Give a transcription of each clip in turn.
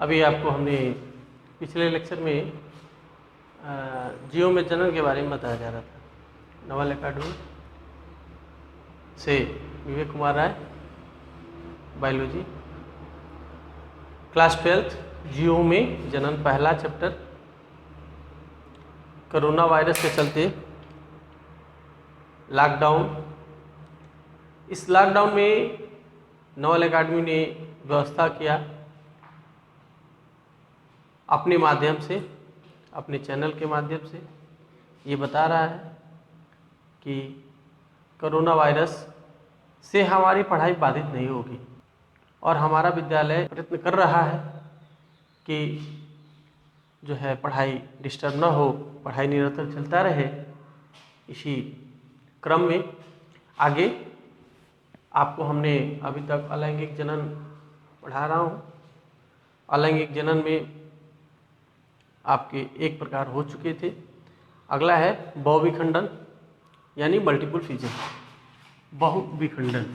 अभी आपको हमने पिछले लेक्चर में जीव में जनन के बारे में बताया जा रहा था। नवल एकेडमी से विवेक कुमार राय, बायोलॉजी, क्लास 12 जीव में जनन, पहला चैप्टर। कोरोना वायरस के चलते लॉकडाउन, इस लॉकडाउन में नवल एकेडमी ने व्यवस्था किया अपने माध्यम से, अपने चैनल के माध्यम से ये बता रहा है कि कोरोना वायरस से हमारी पढ़ाई बाधित नहीं होगी और हमारा विद्यालय प्रयत्न कर रहा है कि जो है पढ़ाई डिस्टर्ब न हो, पढ़ाई निरंतर चलता रहे। इसी क्रम में आगे आपको हमने अभी तक अलैंगिक जनन पढ़ा रहा हूँ। अलैंगिक जनन में आपके एक प्रकार हो चुके थे। अगला है बहुविखंडन यानी मल्टीपल फ्यूजन, बहुविखंडन,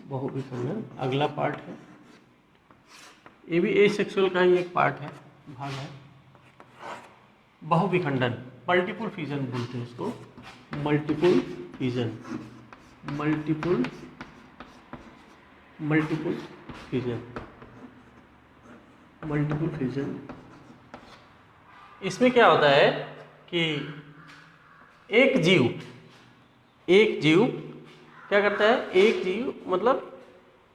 बहुविखंडन अगला पार्ट है। ये भी एसेक्सुअल का ही एक पार्ट है, भाग है। बहुविखंडन, मल्टीपल फ्यूजन बोलते हैं इसको, मल्टीपल फ्यूजन, मल्टीपल फ्यूजन। इसमें क्या होता है कि एक जीव क्या करता है, एक जीव मतलब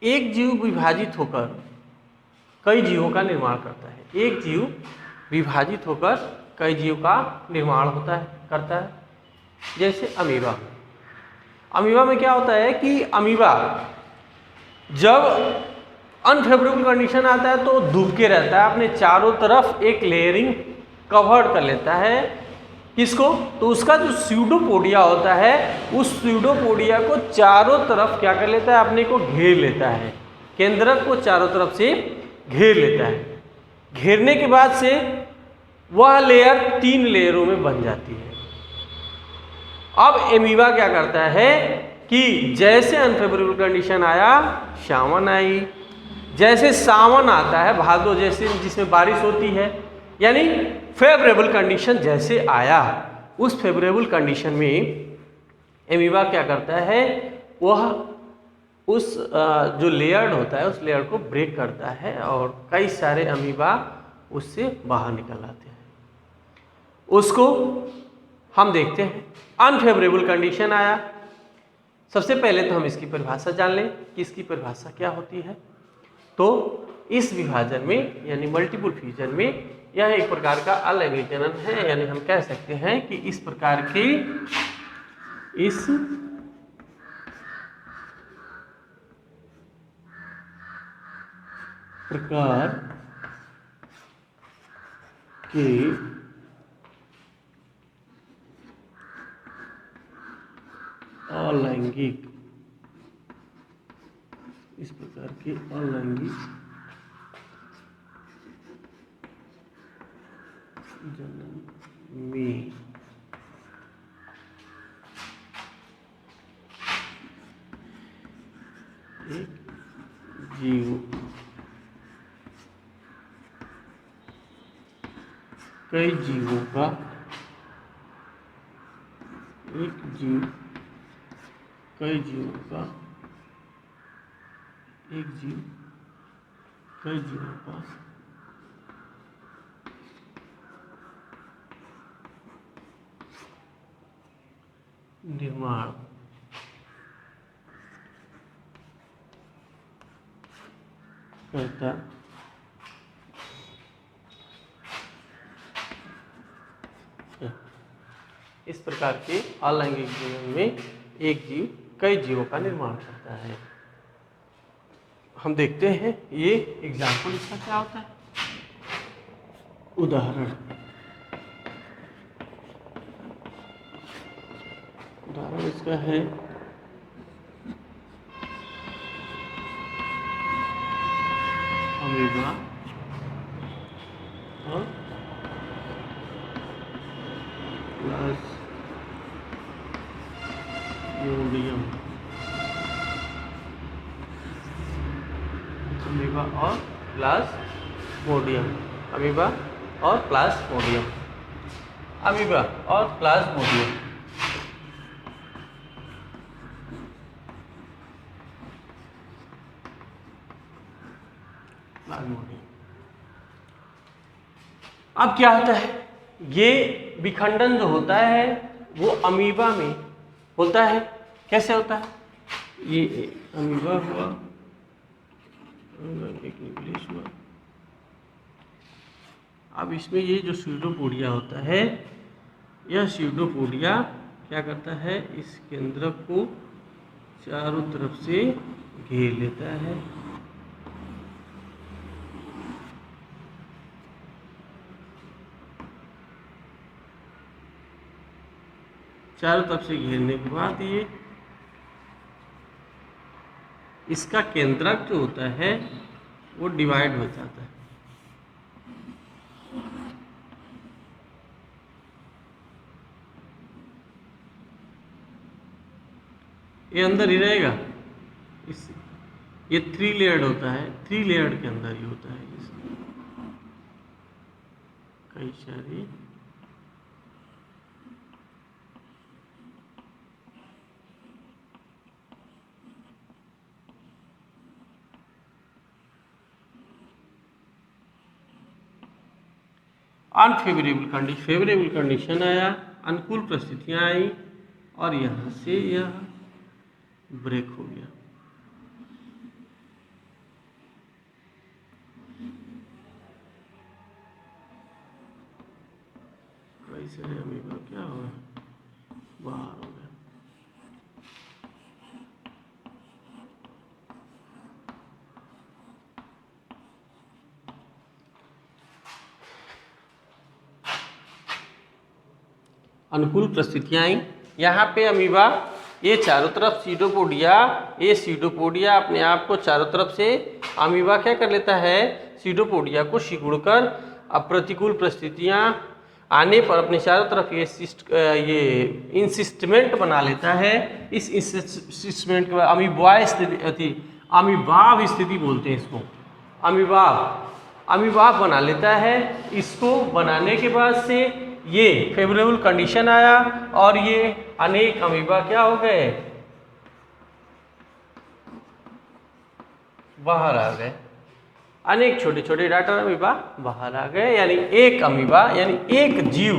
एक जीव विभाजित होकर कई जीवों का निर्माण करता है। एक जीव विभाजित होकर कई जीव का निर्माण करता है। जैसे अमीबा में क्या होता है कि अमीबा जब अनफेवरेबल कंडीशन आता है तो डूब के रहता है, अपने चारों तरफ एक लेयरिंग कवर्ड कर लेता है। किसको? तो उसका जो स्यूडोपोडिया होता है, उस स्यूडोपोडिया को चारों तरफ क्या कर लेता है, अपने को घेर लेता है, केंद्रक को चारों तरफ से घेर लेता है। घेरने के बाद से वह लेयर 3 लेयरों में बन जाती है। अब एमीबा क्या करता है कि जैसे अनफेवरेबल कंडीशन आया, सावन आई, जैसे सावन आता है, भादो जैसे जिसमें बारिश होती है, यानी फेवरेबल कंडीशन जैसे आया, उस फेवरेबल कंडीशन में एमीबा क्या करता है, वह उस जो लेयर होता है उस लेयर को ब्रेक करता है और कई सारे अमीबा उससे बाहर निकल आते हैं। उसको हम देखते हैं। अनफेवरेबल कंडीशन आया, सबसे पहले तो हम इसकी परिभाषा जान लें कि इसकी परिभाषा क्या होती है। तो इस विभाजन में यानी मल्टीपल फ्यूजन में यह एक प्रकार का अलैंगिक जनन है, यानी हम कह सकते हैं कि इस प्रकार के अलैंगिक, इस प्रकार के अलैंगिक जनन में एक जीव कई जीवों का, एक जीव कई जीवों का, एक जीव कई जीवों का निर्माण करता है। इस प्रकार के अलैंगिक जीवन में एक जीव कई जीवों का निर्माण करता है। हम देखते हैं ये एग्जाम्पल इसका क्या होता है। उदाहरण इसका है अमीबा और प्लस मोडियम, अमीबा और प्लाज्मोडियम, अमीबा और प्लाज्मोडियम, अमीबा और प्लाज्मोडियम। अब क्या होता है, ये विखंडन जो होता है वो अमीबा में होता है। कैसे होता है, ये अमीबा हुआ, एक न्यूक्लियस हुआ। अब इसमें ये जो स्यूडोपोडिया होता है, यह स्यूडोपोडिया क्या करता है, इस केंद्रक को चारों तरफ से घेर लेता है। चारों तरफ से घेरने के बाद ये इसका केंद्रक जो होता है वो डिवाइड हो जाता है। ये अंदर ही रहेगा, इस ये 3 लेयर्ड होता है, 3 लेयर्ड के अंदर ही होता है। कई सारी अनफेवरेबल कंडीशन, फेवरेबल कंडीशन आया, अनुकूल परिस्थितियां आई और यहाँ से यह ब्रेक हो गया। कैसे अमीबा क्या हुआ, बाहर हो गया। अनुकूल परिस्थितियां आई, यहाँ पे अमीबा ये चारों तरफ सीडोपोडिया, ये सीडोपोडिया अपने आप को चारों तरफ से अमीबा क्या कर लेता है, सीडोपोडिया को सिकुड़कर अब प्रतिकूल परिस्थितियां आने पर अपने चारों तरफ ये इंसिस्टमेंट बना लेता है। इस इंसिस्टमेंट के बाद अमीबाय स्थिति, अमीबाव स्थिति बोलते हैं इसको, अमीबाव बना लेता है। इसको बनाने के बाद से ये फेवरेबल कंडीशन आया और ये अनेक अमीबा क्या हो गए, बाहर आ गए। अनेक छोटे छोटे डाटा अमीबा बाहर आ गए, यानी एक अमीबा यानी एक जीव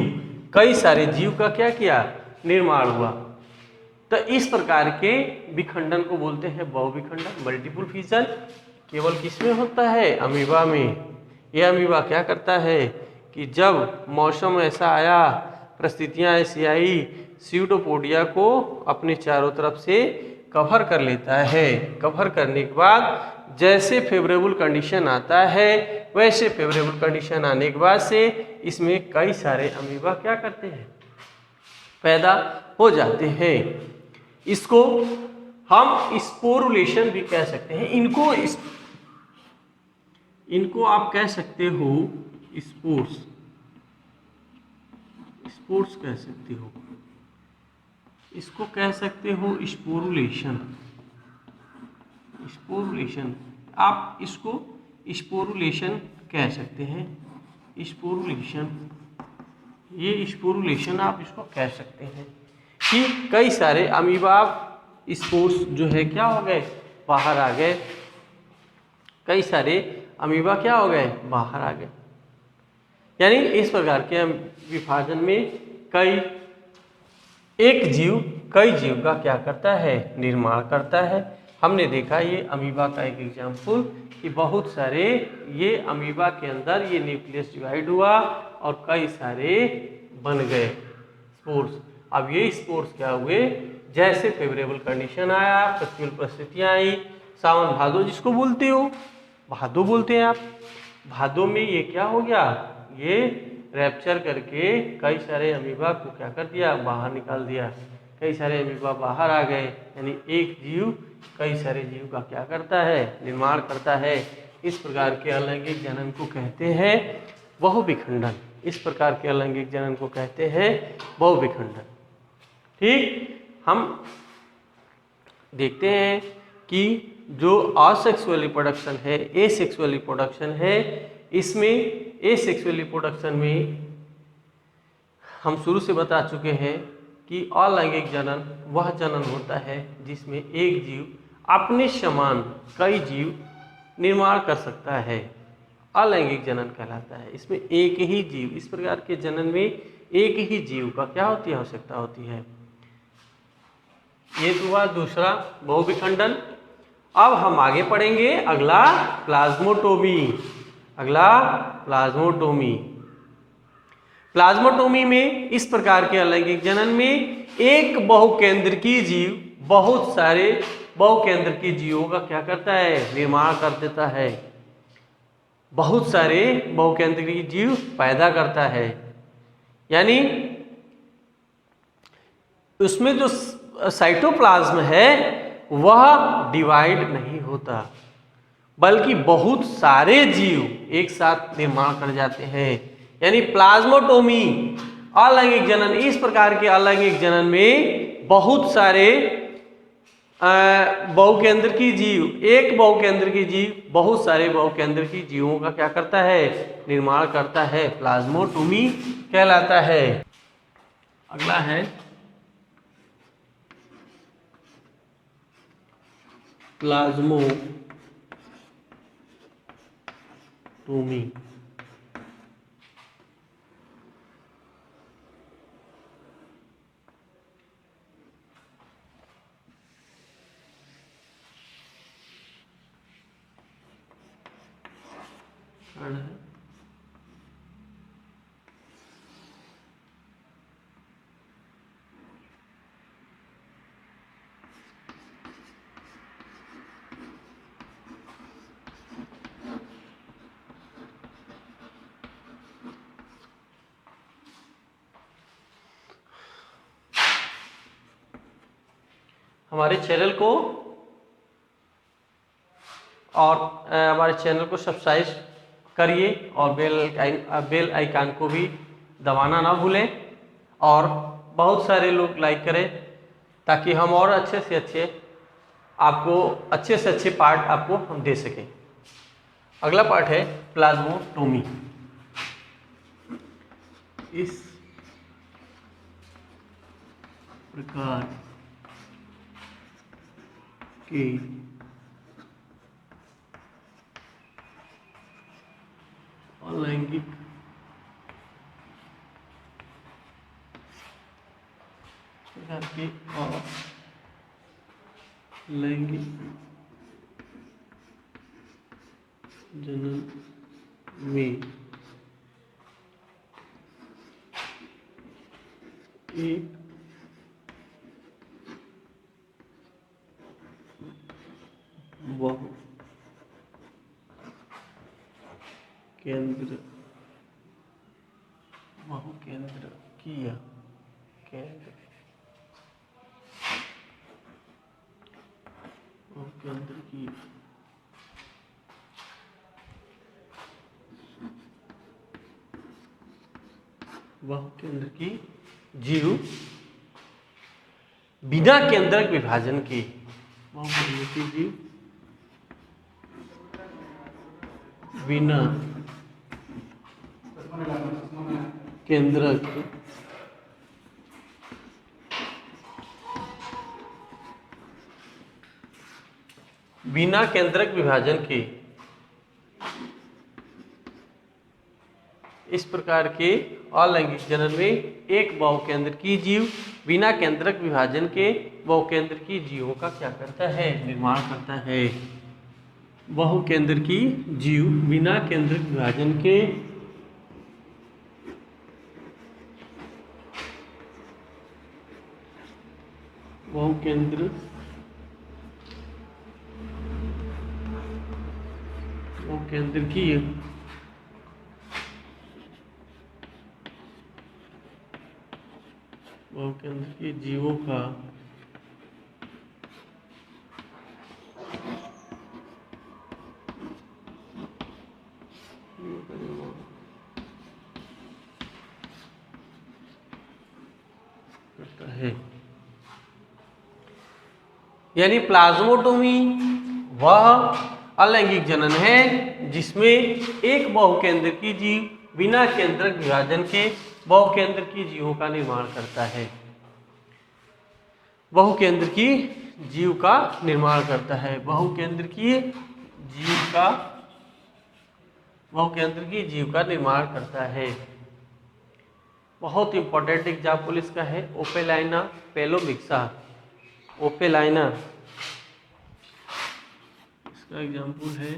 कई सारे जीव का क्या किया, निर्माण हुआ। तो इस प्रकार के विखंडन को बोलते हैं बहुविखंडन, मल्टीपल फिजन। केवल किसमें होता है, अमीबा में। यह अमीबा क्या करता है कि जब मौसम ऐसा आया, परिस्थितियां ऐसी आई, स्यूडोपोडिया को अपने चारों तरफ से कवर कर लेता है। कवर करने के बाद जैसे फेवरेबल कंडीशन आता है, वैसे फेवरेबल कंडीशन आने के बाद से इसमें कई सारे अमीबा क्या करते हैं, पैदा हो जाते हैं। इसको हम स्पोरुलेशन भी कह सकते हैं। इनको आप कह सकते हो स्पोर्स, स्पोर्स कह सकते हो। इसको कह सकते हो स्पोरुलेशन, स्पोरुलेशन आप इसको स्पोरुलेशन कह सकते हैं। स्पोरुलेशन, ये स्पोरुलेशन आप इसको कह सकते हैं कि कई सारे अमीबा स्पोर्स जो है क्या हो गए, बाहर आ गए। कई सारे अमीबा क्या हो गए, बाहर आ गए। यानी इस प्रकार के विभाजन में एक जीव कई जीव का क्या करता है, निर्माण करता है। हमने देखा ये अमीबा का एक एग्जाम्पल कि बहुत सारे ये अमीबा के अंदर ये न्यूक्लियस डिवाइड हुआ और कई सारे बन गए स्पोर्स। अब ये स्पोर्स क्या हुए, जैसे फेवरेबल कंडीशन आया, प्रतिकूल परिस्थितियां आई, सावन भादो जिसको बोलते हो, भादो बोलते हैं आप, भादो में ये क्या हो गया, ये रैप्चर करके कई सारे अमीबा को क्या कर दिया, बाहर निकाल दिया। कई सारे अमीबा बाहर आ गए, यानी एक जीव कई सारे जीव का क्या करता है, निर्माण करता है। इस प्रकार के अलैंगिक जनन को कहते हैं बहुविखंडन। इस प्रकार के अलैंगिक जनन को कहते हैं बहुविखंडन। ठीक, हम देखते हैं कि जो असेक्सुअल रिप्रोडक्शन है, एसेक्सुअल रिप्रोडक्शन है, इसमें एसेक्सुअल रिप्रोडक्शन में हम शुरू से बता चुके हैं कि अलैंगिक जनन वह जनन होता है जिसमें एक जीव अपने समान कई जीव निर्माण कर सकता है, अलैंगिक जनन कहलाता है। इसमें एक ही जीव, इस प्रकार के जनन में एक ही जीव का क्या होती है, आवश्यकता होती है। ये तो हुआ दूसरा बहुविखंडन। अब हम आगे पढ़ेंगे अगला प्लाज्मोटोमी। अगला प्लाज्मोटोमी। प्लाज्मोटोमी में इस प्रकार के अलैंगिक जनन में एक बहुकेंद्रकीय जीव बहुत सारे बहुकेंद्रकीय जीवों का क्या करता है, निर्माण कर देता है, बहुत सारे बहुकेंद्रकीय जीव पैदा करता है। यानी उसमें जो साइटोप्लाज्म है वह डिवाइड नहीं होता, बल्कि बहुत सारे जीव एक साथ निर्माण कर जाते हैं। यानी प्लाज्मोटोमी अलैंगिक जनन, इस प्रकार के अलैंगिक जनन में बहुत सारे बहुकेंद्रकीय जीव, एक बहुकेंद्रकीय जीव बहुत सारे बहुकेंद्रकीय जीवों का क्या करता है, निर्माण करता है, प्लाज्मोटोमी कहलाता है। अगला है प्लाज्मोटोमी। हमारे चैनल को सब्सक्राइब करिए और बेल आइकन को भी दबाना ना भूलें, और बहुत सारे लोग लाइक करें ताकि हम और अच्छे से अच्छे पार्ट आपको हम दे सकें। अगला पार्ट है प्लाज्मोटोमी। इस प्रकार के अलैंगिक लैंगिक जनन में एक बहुकेंद्रकीय जीव बिना केंद्रक विभाजन के, बहुकेंद्रकीय जीव बिना केंद्रक विभाजन के इस प्रकार के अलैंगिक जनन में एक बहुकेंद्रकीय जीव बिना केंद्रक विभाजन के बहुकेंद्रकीय जीवों का क्या करता है, निर्माण करता है। बहुकेंद्रकीय जीव बिना केंद्रक विभाजन के बहुकेंद्रकीय जीवों का करता है। यानी प्लाज्मोटोमी वह अलैंगिक जनन है जिसमें एक बहुकेंद्र की जीव बिना केंद्रक विभाजन के बहुकेंद्र की जीवों का निर्माण करता है। बहुकेंद्र की जीव का निर्माण करता है। बहुकेंद्र की जीव का निर्माण करता है। बहुत इंपॉर्टेंट एग्जाम्पल इसका है ओपेलाइना पेलोमिक्सा। ओपेलाइना इसका एग्जाम्पल है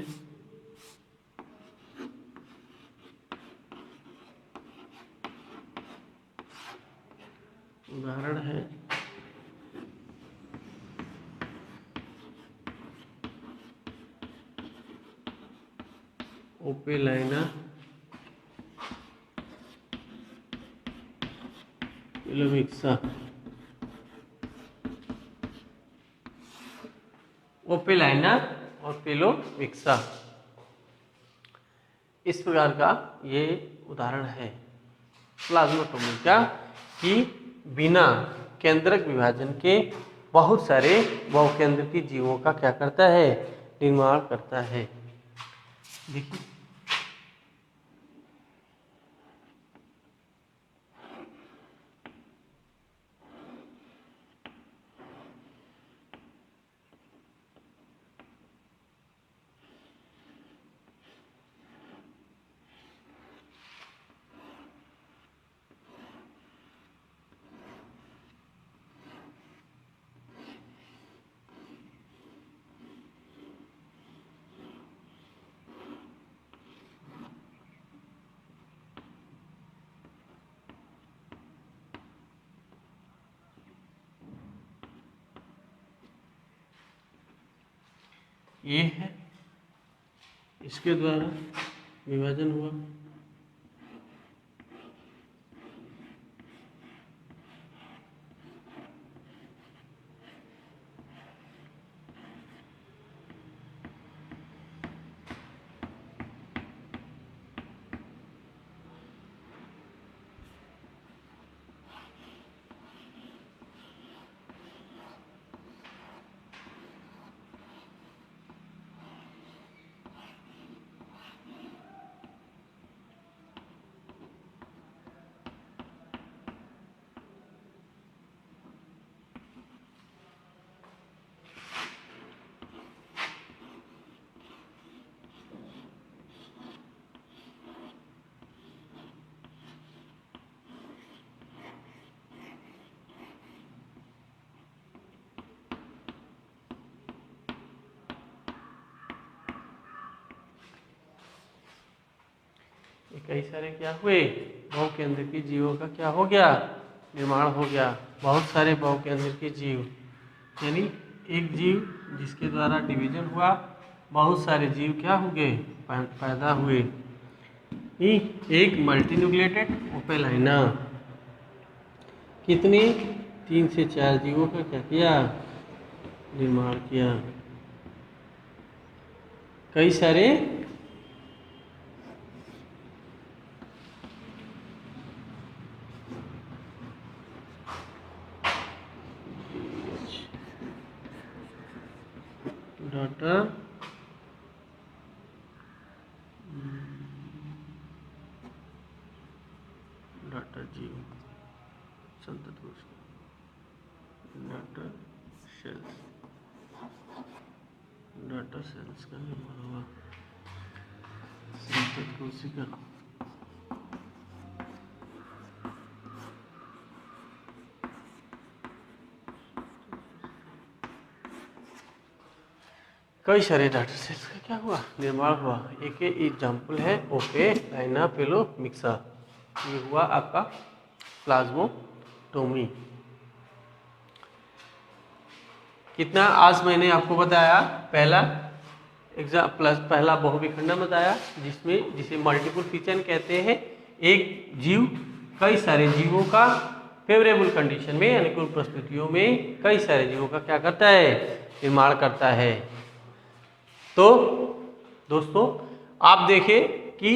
उदाहरण है ओपेलाइना पेलोमिक्सा। ओपेलाइना और पेलोमिक्सा इस प्रकार का ये उदाहरण है प्लाज्मोटोमी का कि बिना केंद्रक विभाजन के बहुत सारे बहुकेंद्र की जीवों का क्या करता है, निर्माण करता है। देखिए ये है, इसके द्वारा विभाजन हुआ। कई सारे क्या हुए, बहुकेंद्र की जीवों का क्या हो गया, निर्माण हो गया। बहुत सारे बहुकेंद्र के जीव यानी एक जीव जिसके द्वारा डिवीजन हुआ, बहुत सारे जीव क्या हो गए, पैदा हुए। एक मल्टीन्यूक्लिएटेड ओपेलाइना कितने 3 से 4 जीवों का क्या किया, निर्माण किया। कई सारे डाटा जीव संतत डाटा सेल्स का निर्माण हुआ। संतत कोशिका कई सारे डाटा सेल्स का क्या हुआ, निर्माण हुआ। एक एग्जाम्पल है ओपेलाइना पेलोमिक्सा। ये हुआ आपका प्लाज्मोटोमी। कितना आज मैंने आपको बताया, पहला बहुविखंडन बताया जिसे मल्टीपल फिशन कहते हैं। एक जीव कई सारे जीवों का फेवरेबल कंडीशन में, अनुकूल परिस्थितियों में कई सारे जीवों का क्या करता है, निर्माण करता है। तो दोस्तों आप देखें कि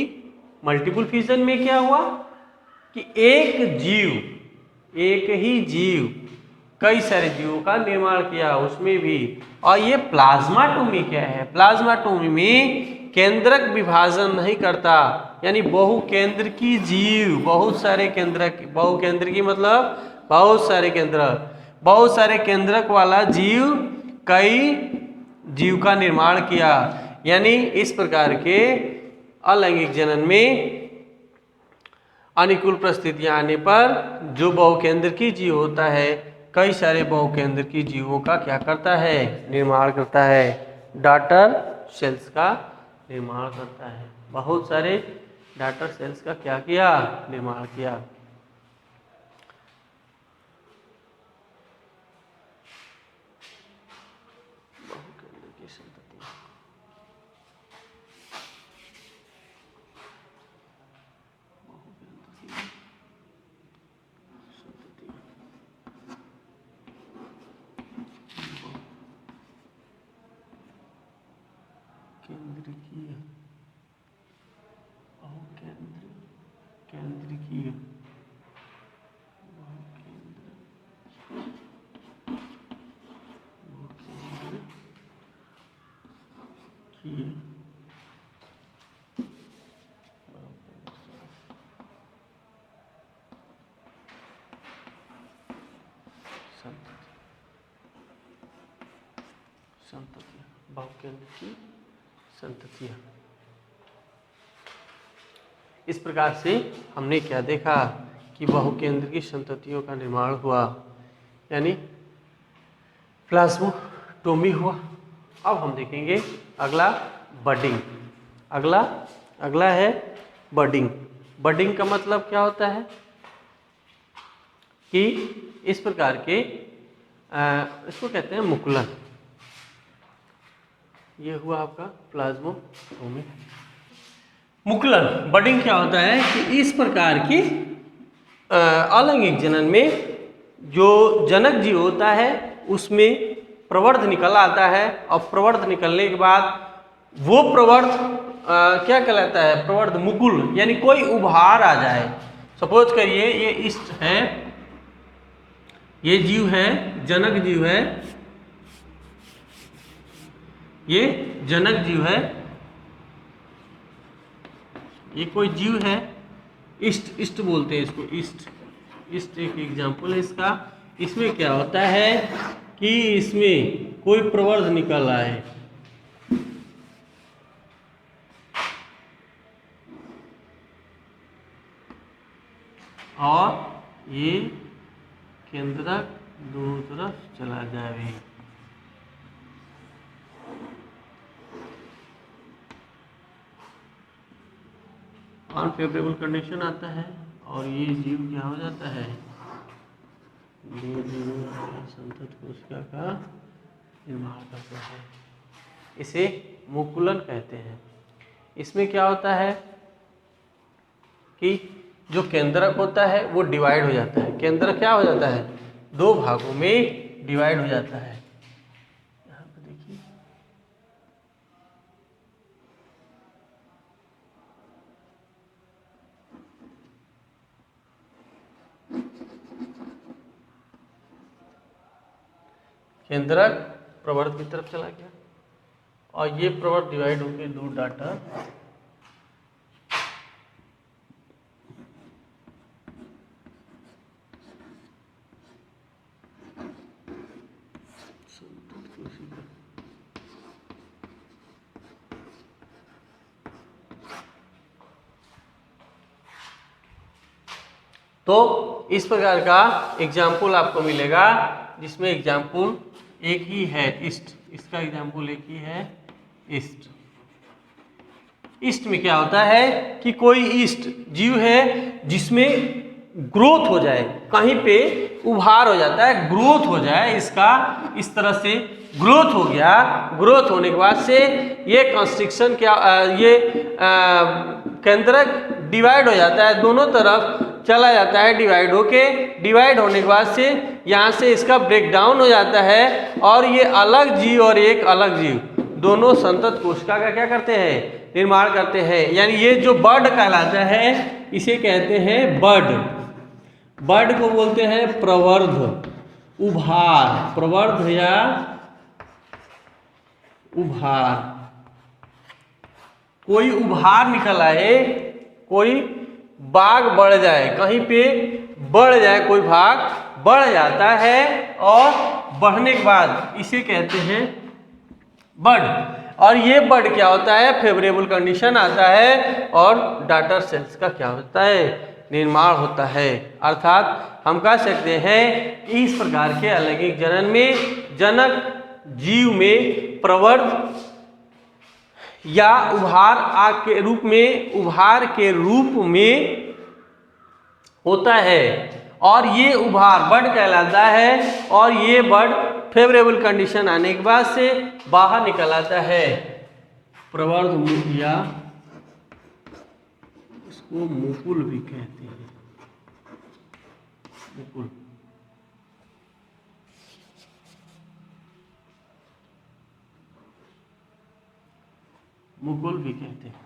मल्टीपल फिशन में क्या हुआ कि एक ही जीव कई सारे जीवों का निर्माण किया उसमें भी। और ये प्लाज्माटोमी क्या है? प्लाज्माटोमी में केंद्रक विभाजन नहीं करता, यानी बहुकेंद्रकी जीव, बहुत सारे केंद्रक, बहुकेंद्रकी मतलब बहुत सारे केंद्रक, बहुत सारे केंद्रक वाला जीव कई जीव का निर्माण किया। यानी इस प्रकार के अलैंगिक जनन में अनुकूल परिस्थितियां आने पर जो बहुकेंद्रकी जीव होता है कई सारे बहुकेंद्रकी जीवों का क्या करता है? निर्माण करता है। डॉटर सेल्स का निर्माण करता है। बहुत सारे डॉटर सेल्स का क्या किया? निर्माण किया। बहुकेंद्रकी संतति, केंद्रकीय, केंद्रकीय, संततियां, बहुकेंद्रकी संततियां। इस प्रकार से हमने क्या देखा कि बहुकेंद्रकी संततियों का निर्माण हुआ, यानी प्लाज्माटोमी हुआ। अब हम देखेंगे अगला बडिंग। अगला है बडिंग। बडिंग का मतलब क्या होता है कि इस प्रकार के इसको कहते हैं मुकुलन। ये हुआ आपका प्लाज्माटोमी। मुकुलन, बडिंग क्या होता है कि इस प्रकार की अलैंगिक जनन में जो जनक जीव होता है उसमें प्रवर्ध निकल आता है, और प्रवर्ध निकलने के बाद वो प्रवर्ध क्या कहलाता है? प्रवर्ध मुकुल, यानी कोई उभार आ जाए। सपोज करिए ये इष्ट है, ये जीव है, जनक जीव है, ये जनक जीव है, ये कोई जीव है, इष्ट बोलते हैं इसको, इष्ट एक एग्जाम्पल है इसका। इसमें क्या होता है कि इसमें कोई प्रवर्ध निकल आए, और ये केंद्रक दोनों तरफ चला जाए। अनफेवरेबल कंडीशन आता है और ये जीव क्या हो जाता है? संतत कोशिका का निर्माण करता है। इसे मुकुलन कहते हैं। इसमें क्या होता है कि जो केंद्रक होता है वो डिवाइड हो जाता है। केंद्रक क्या हो जाता है? दो भागों में डिवाइड हो जाता है। यहाँ पे देखिए, केंद्रक प्रवर्ध की तरफ चला गया और ये प्रवर्ध डिवाइड होकर दो डाटा तो इस प्रकार का एग्जाम्पल आपको मिलेगा, जिसमें एग्जाम्पल एक ही है, ईस्ट। इसका एग्जाम्पल एक ही है, ईस्ट। ईस्ट में क्या होता है कि कोई ईस्ट जीव है जिसमें ग्रोथ हो जाए, कहीं पे उभार हो जाता है, ग्रोथ हो जाए, इसका इस तरह से ग्रोथ हो गया। ग्रोथ होने के बाद से ये कंस्ट्रक्शन क्या, ये केंद्रक डिवाइड हो जाता है, दोनों तरफ चला जाता है डिवाइड होके। डिवाइड होने के बाद से यहाँ से इसका ब्रेक डाउन हो जाता है और ये अलग जीव और एक अलग जीव दोनों संतत कोशिका का क्या करते हैं? निर्माण करते हैं। यानी ये जो बर्ड कहलाता है इसे कहते हैं बर्ड। बर्ड को बोलते हैं प्रवर्ध, उभार, प्रवर्ध या उभार, कोई उभार निकल आए, कोई भाग बढ़ जाए, कहीं पे बढ़ जाए, कोई भाग बढ़ जाता है और बढ़ने के बाद इसे कहते हैं बड। और ये बड क्या होता है, फेवरेबल कंडीशन आता है और डॉटर सेल्स का क्या होता है, निर्माण होता है। अर्थात हम कह सकते हैं कि इस प्रकार के अलैंगिक जनन में जनक जीव में प्रवर्ध या उभार के रूप में होता है और ये उभार बड कहलाता है और ये बड फेवरेबल कंडीशन आने के बाद से बाहर निकल आता है। प्रवर्ध या इसको मुकुल भी कहते हैं, मुकुल। मुकुल भी कहते हैं।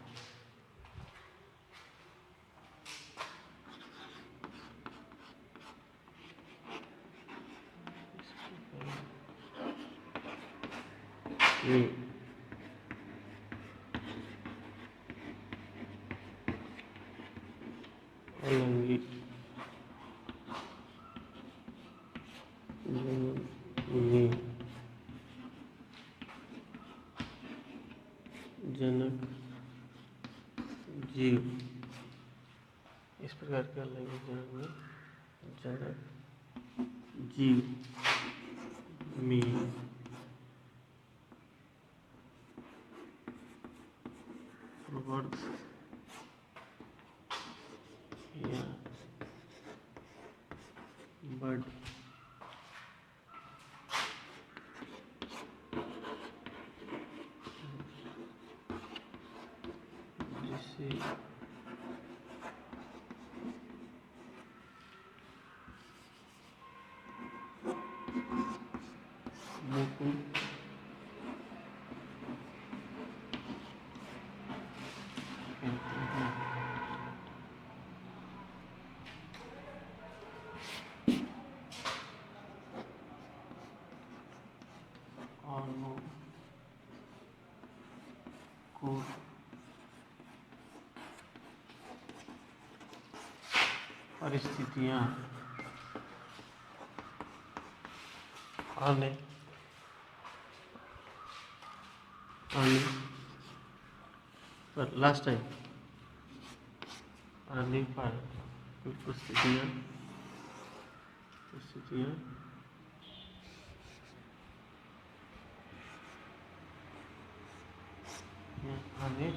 अलैंगिक जनक जीव, इस प्रकार के अलैंगिक जनन में जनक जीव में प्रवर्ध या बड जिसे मुकुल परिस्थितियां आने पर लास्ट टाइम आने पर परिस्थितियां आने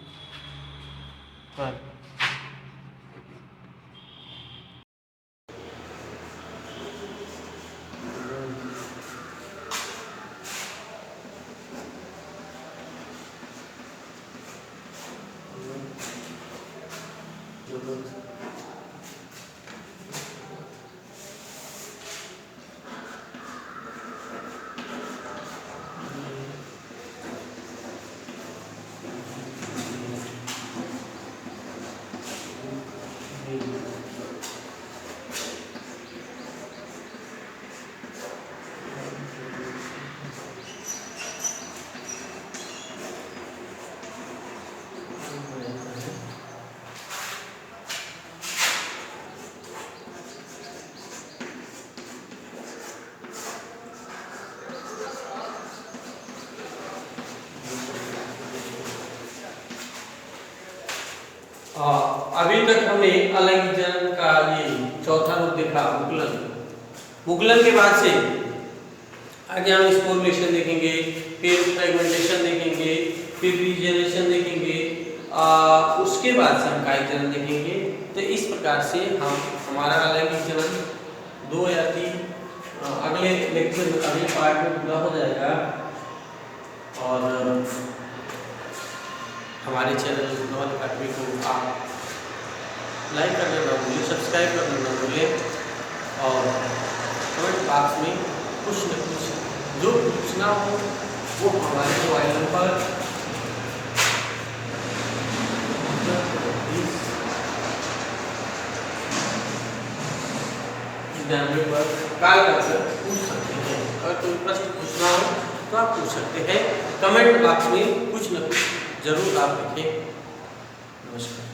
पर अभी तक हमने अलैंगिक जनन का ये चौथा रूप देखा, मुकुलन। मुकुलन के बाद से आगे हम स्पोर्लेशन देखेंगे, फिर फ्रेगमेंटेशन देखेंगे, फिर रीजनरेशन देखेंगे, उसके बाद से हम कायिक जनन देखेंगे। तो इस प्रकार से हम हमारा अलैंगिक जनन 2 या 3 अगले लेक्चर में, अगले पार्ट में पूरा हो जाएगा। और हमारे चैनल नॉलेज अकाडमी को आप लाइक करना ना भूलें, सब्सक्राइब करना ना भूलें और कमेंट बॉक्स में कुछ न कुछ जो पूछना हो वो हमारे मोबाइल नंबर पर कॉल करके पूछ सकते हैं। अगर कोई प्रश्न पूछना हो तो आप पूछ सकते हैं। कमेंट बॉक्स में कुछ न कुछ जरूर आप लिखें। नमस्कार।